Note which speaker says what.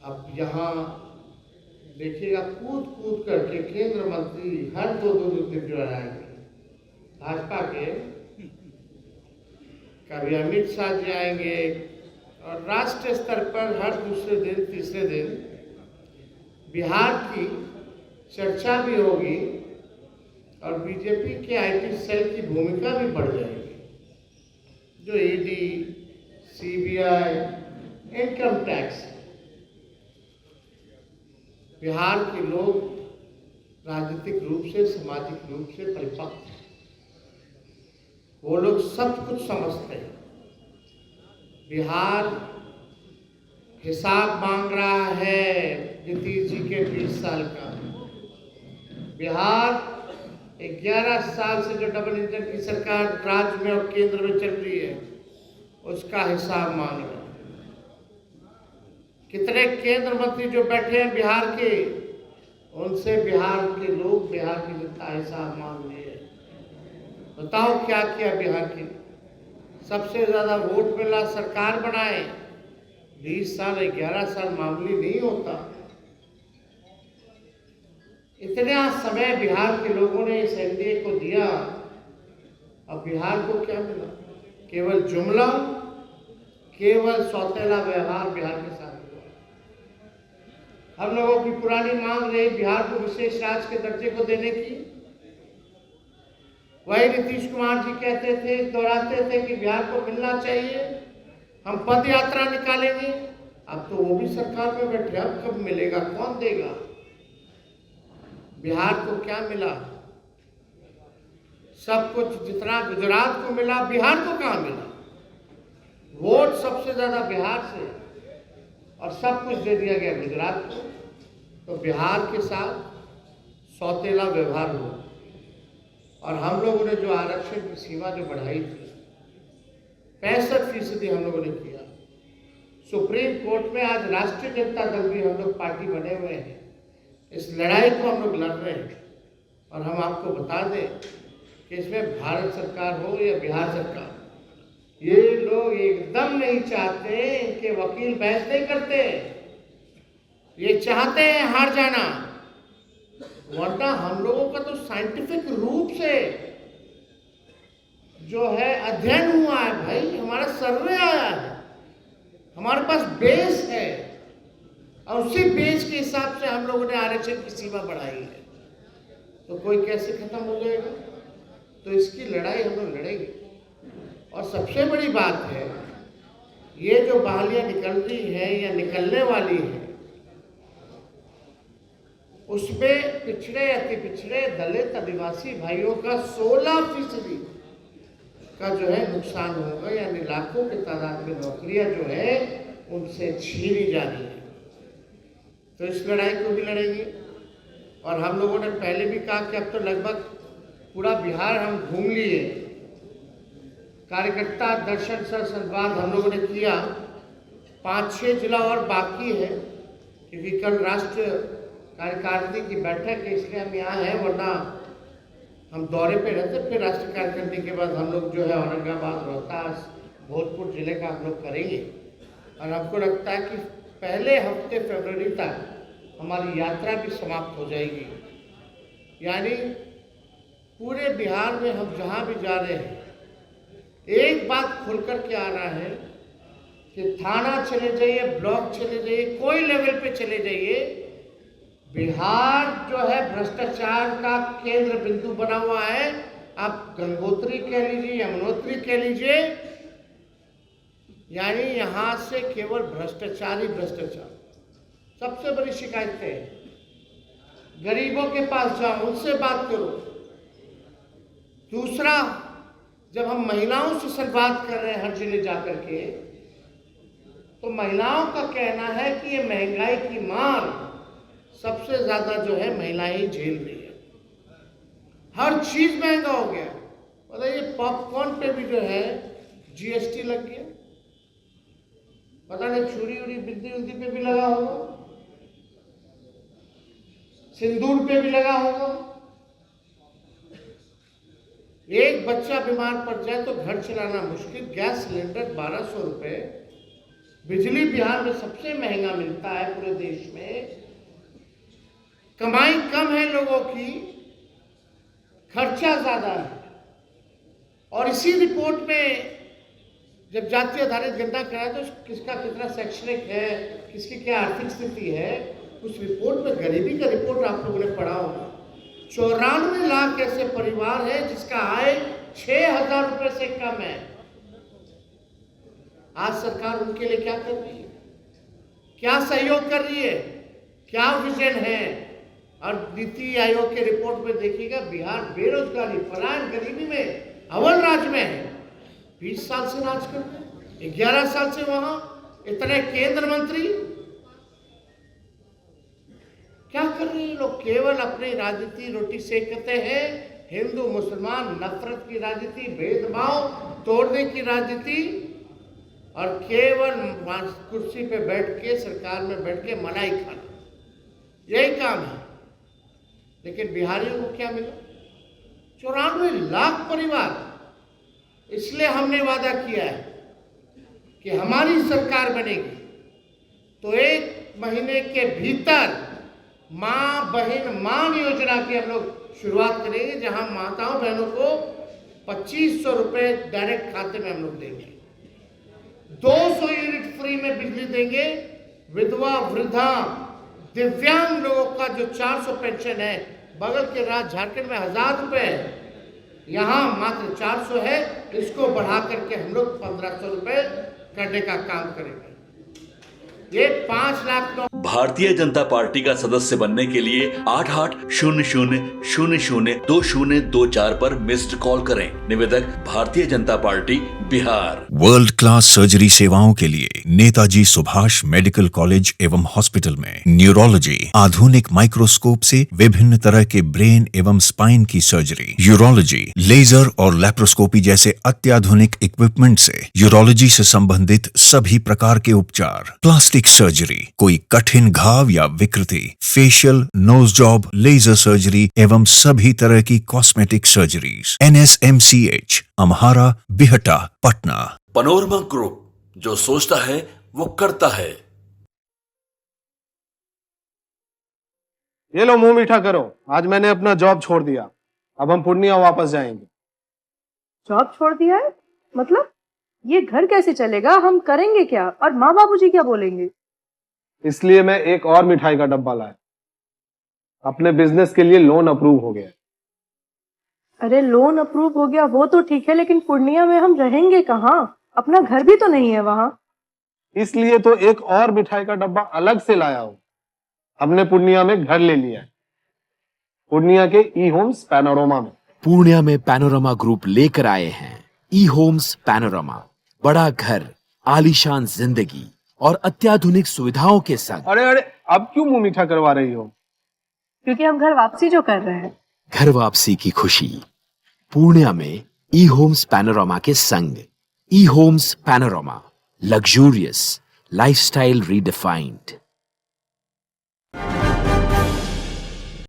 Speaker 1: अब यहाँ देखिएगा कूद कूद करके केंद्र मंत्री हर दो दिन जो आएंगे भाजपा के, कभी अमित शाह जी आएंगे और राष्ट्रीय स्तर पर हर दूसरे दिन तीसरे दिन बिहार की चर्चा भी होगी और बीजेपी के आईटी सेल की भूमिका भी बढ़ जाएगी। जो ED, CBI, income tax, Bihar के लोग राजनीतिक रूप से, सामाजिक रूप से परिपक्व हैं। वो लोग सब कुछ समझते हैं। बिहार हिसाब मांग रहा है नीतीश जी के 20 साल का। बिहार 11 साल से जो डबल इंजन की सरकार राज्य में और केंद्र में चल रही है उसका हिसाब मांग रहा है। कितने केंद्र मंत्री जो बैठे हैं बिहार के, उनसे बिहार के लोग, बिहार की जनता हिसाब मांग रही है। बताओ क्या किया बिहार के, सबसे ज्यादा वोट मिला, सरकार बनाए। 20 साल 11 साल मामूली नहीं होता। इतना समय बिहार के लोगों ने इस एनडीए को दिया, अब बिहार को क्या मिला? केवल जुमला, केवल सौतेला व्यवहार बिहार के साथ हुआ। हम लोगों की पुरानी मांग रही बिहार को विशेष राज्य के दर्जे को देने की। वही नीतीश कुमार जी कहते थे, दोहराते थे कि बिहार को मिलना चाहिए, हम पद यात्रा निकालेंगे। अब तो वो भी सरकार में बैठे, अब कब मिलेगा, कौन देगा? बिहार को क्या मिला? सब कुछ जितना गुजरात को मिला, बिहार को कहाँ मिला? वोट सबसे ज्यादा बिहार से और सब कुछ दे दिया गया गुजरात को। तो बिहार के साथ सौतेला व्यवहार हुआ। और हम लोगों ने जो आरक्षण की सीमा जो बढ़ाई थी, 65% हम लोगों ने किया। सुप्रीम कोर्ट में आज राष्ट्रीय जनता दल भी हम लोग पार्टी बने हुए हैं। इस लड़ाई को हम लोग लड़ रहे हैं। और हम आपको बता दें कि इसमें भारत सरकार हो या बिहार सरकार, ये लोग एकदम नहीं चाहते, इनके वकील बहस नहीं करते, ये चाहते हैं हार जाना। वरना हम लोगों का तो साइंटिफिक रूप से जो है अध्ययन हुआ है भाई, हमारा सर्वे आया है, हमारे पास बेस है और उसी बेस के हिसाब से हम लोगों ने आरक्षण की सीमा बढ़ाई है। तो कोई कैसे खत्म हो जाएगा? तो इसकी लड़ाई हम लोग लड़ेंगे। और सबसे बड़ी बात है, ये जो बहालियां निकल रही है या निकलने वाली है, उसमें पिछड़े, अति पिछड़े, दलित, आदिवासी भाइयों का 16% का जो है नुकसान होगा। यानी लाखों की तादाद में नौकरियां जो है उनसे छीनी जा रही है। तो इस लड़ाई को भी लड़ेंगे। और हम लोगों ने पहले भी कहा कि अब तो लगभग पूरा बिहार हम घूम लिए। कार्यकर्ता दर्शन सर संवाद हम लोगों ने किया। 5-6 जिला और बाकी है, क्योंकि कल राष्ट्रीय कार्यकारिणी की बैठक है, इसलिए हम यहाँ हैं, वरना हम दौरे पे रहते। फिर राष्ट्रीय कार्यकारिणी के बाद हम लोग जो है औरंगाबाद, रोहतास, भोजपुर जिले का हम लोग करेंगे। और हमको लगता है कि पहले हफ्ते फरवरी तक हमारी यात्रा भी समाप्त हो जाएगी। यानी पूरे बिहार में हम जहाँ भी जा रहे हैं, एक बात खुल कर के आ रहा है कि थाना चले जाइए, ब्लॉक चले जाइए, कोई लेवल पे चले जाइए, बिहार जो है भ्रष्टाचार का केंद्र बिंदु बना हुआ है। आप गंगोत्री कह लीजिए, यमुनोत्री कह लीजिए, यानी यहां से केवल भ्रष्टाचार ही भ्रष्टाचार। सबसे बड़ी शिकायतें हैं। गरीबों के पास जाओ, उनसे बात करो। दूसरा, जब हम महिलाओं से संवाद कर रहे हैं हर जिले जाकर के, तो महिलाओं का कहना है कि ये महंगाई की मार सबसे ज्यादा जो है महिलाएं ही झेल रही है। हर चीज महंगा हो गया। बताइए, पॉपकॉर्न पे भी जो है जीएसटी लग गया। पता नहीं छुरी उरी, बिंदी उंदी पे भी लगा होगा, सिंदूर पे भी लगा होगा। एक बच्चा बीमार पड़ जाए तो घर चलाना मुश्किल। गैस सिलेंडर 1200 रुपए बिजली बिहार में सबसे महंगा मिलता है पूरे देश में। कमाई कम है लोगों की, खर्चा ज्यादा है। और इसी रिपोर्ट में जब जाति आधारित गणना कराए तो किसका कितना शैक्षणिक है, किसकी क्या आर्थिक स्थिति है, उस रिपोर्ट में गरीबी का रिपोर्ट आप लोगों ने पढ़ा होगा। 94 लाख ऐसे परिवार है जिसका आय 6,000 रुपए से कम है। आज सरकार उनके लिए क्या कर रही है, क्या सहयोग कर रही है, क्या विजन है? और नीति आयोग के रिपोर्ट में देखिएगा बिहार बेरोजगारी, पलायन, गरीबी में अव्वल राज्य में है। 20 साल से राज कर रहे हैं, 11 साल से वहां इतने केंद्र मंत्री क्या कर रहे हैं लोग? केवल अपनी राजनीति रोटी सेकते हैं। हिंदू मुसलमान नफरत की राजनीति, भेदभाव तोड़ने की राजनीति, और केवल कुर्सी पे बैठ के, सरकार में बैठ के मलाई खाना, यही काम है। लेकिन बिहारियों को क्या मिला? 94 लाख परिवार। इसलिए हमने वादा किया है कि हमारी सरकार बनेगी तो 1 महीने के भीतर मां बहन मान योजना की हम लोग शुरुआत करेंगे, जहां माताओं बहनों को 2500 रुपए डायरेक्ट खाते में हम लोग देंगे। 200 यूनिट फ्री में बिजली देंगे। विधवा, वृद्धा, दिव्यांग लोगों का जो 400 पेंशन है, बगल के राज्य झारखंड में 1000 रुपए है, यहाँ मात्र 400 है। इसको बढ़ा करके हम लोग 1500 रुपए करने का काम करेंगे। ये 5 लाख लोग।
Speaker 2: भारतीय जनता पार्टी का सदस्य बनने के लिए 8800002024 पर मिस्ड कॉल करें। निवेदक Bharatiya Janata party Bihar.
Speaker 3: World class surgery सेवाओं के लिए नेताजी सुभाष मेडिकल कॉलेज एवं हॉस्पिटल में न्यूरोलॉजी, आधुनिक माइक्रोस्कोप से विभिन्न तरह के ब्रेन एवं स्पाइन की सर्जरी, यूरोलॉजी, लेजर और लैप्रोस्कोपी जैसे अत्याधुनिक इक्विपमेंट से यूरोलॉजी से संबंधित सभी प्रकार के उपचार, प्लास्टिक सर्जरी, कोई कठिन घाव या विकृति, facial, nose job, laser surgery एवं सभी तरह की cosmetic surgeries. NSMCH, Amhara, Bihta, Patna.
Speaker 2: Panorama group, जो सोचता है वो करता है।
Speaker 4: ये लो, मुंह मीठा करो। आज मैंने अपना जॉब छोड़ दिया, अब हम पूर्णिया वापस जाएंगे।
Speaker 5: जॉब छोड़ दिया है? मतलब ये घर कैसे चलेगा? हम करेंगे क्या? और माँ बाबूजी क्या बोलेंगे?
Speaker 4: इसलिए मैं एक और मिठाई का डब्बा लाया। अपने बिजनेस के लिए लोन अप्रूव हो गया।
Speaker 5: अरे लोन अप्रूव हो गया वो तो ठीक है, लेकिन पूर्णिया में हम रहेंगे कहाँ? अपना घर भी तो नहीं है वहाँ।
Speaker 4: इसलिए तो एक और मिठाई का डब्बा अलग से लाया हूँ। हमने पूर्णिया में घर ले लिया है, पूर्णिया के ई होम्स पैनोरमा में।
Speaker 6: पूर्णिया में पैनोरमा ग्रुप लेकर आए हैं ई होम्स पैनोरमा। बड़ा घर, आलीशान जिंदगी और अत्याधुनिक सुविधाओं के संग।
Speaker 4: अरे अरे, अब क्यों मुंह मीठा करवा रही हो?
Speaker 5: क्योंकि हम घर वापसी जो कर रहे हैं।
Speaker 6: घर वापसी की खुशी पूर्णिया में ई होम्स पैनोरमा के संग। E homes panorama, luxurious lifestyle redefined.